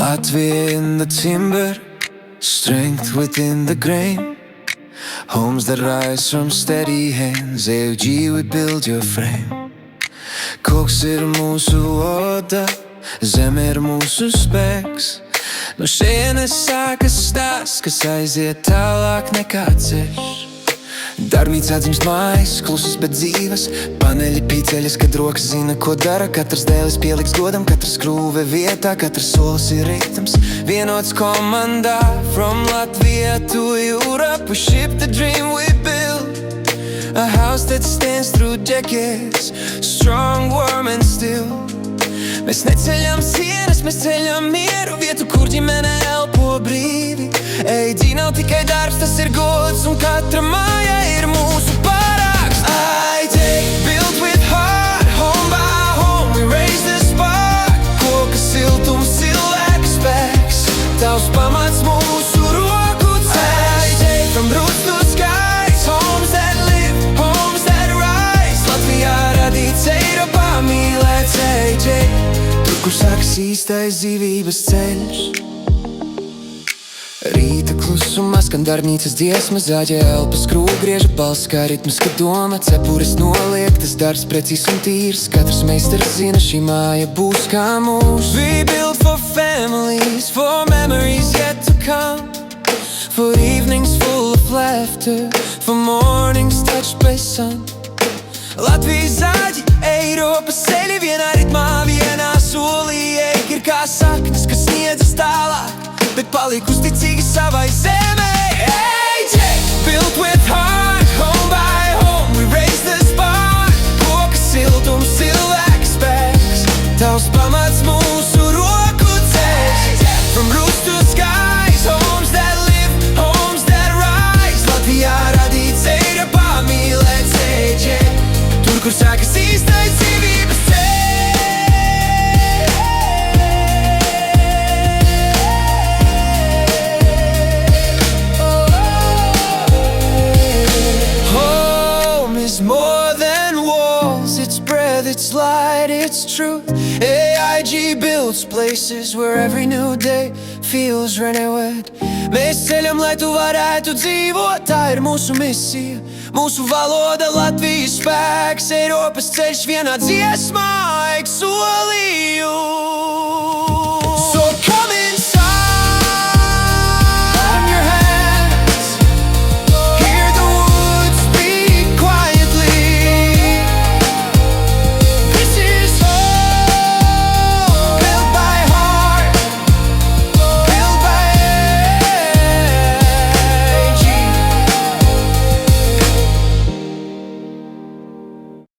Latvia in the timber, strength within the grain. Homes that rise from steady hands, AUG we build your frame. Koks ir mūsu oda, zeme ir mūsu spēks. No šejienes sākas stāsts, kas aiziet tālāk nekā ceļš. Darbnīcā dzimst mājas, klusas, bet dzīves. Paneļi pīceļas, kad rokas zina, ko dara. Katrs dēlis pieliks godam, katrs skrūve vietā, katrs solis ir ritms. Vienots komandā, from Latvia to Europe. We ship the dream we build, a house that stands through decades, strong, warm and still. Mēs neceļam sienas, mēs ceļam mieru, vietu, kur ģimene elpo brīvi. AUG nav tikai darbs, tas ir gods, un katra māja ir mūsu parāks. AUG built with heart, home by home, we raise the spark. Koka siltums, cilvēku spēks, tavs pamats mūsu roku ceļš. AUG from roots to skies, homes that live, homes that rise. Latvijā radīts, Eiropā mīlēts AUG, tur, kur sākas īstais dzīvības ceļš. Rīta klusumā skan darbnīcas dziesma, zāģē elpa skrūve, grieža balss kā ritmiska doma. Cepures noliek, tas darbs precīzs un tīrs, katrs meistars zina, šī māja būs kā mūsu. We build for families, for memories yet to come, for evenings full of laughter, for mornings touched by sun. Latvijas zāģi, Eiropas ceļi, vienā ritmā, vienā solī. Eik ir kā saknes, kas sniedzas tālāk, bet paliek uzticīgi savai zemē. AUG built with heart, home by home, we raise the spark. Koka siltums, cilvēku spēks, tavs pamats mūsu roku ceļš. From roots to skies, homes that live, homes that rise. Latvijā radīts, Eiropā mīlēts AUG, tur, kur sākas īstais dzīvības ceļš. More than walls, it's breath, it's light, it's truth. AUG builds places where every new day feels renewed. Mēs ceļam, lai tu varētu dzīvot, tā ir mūsu misija, mūsu valoda, Latvijas spēks. Eiropas ceļš vienā dziesmā, ik solīju.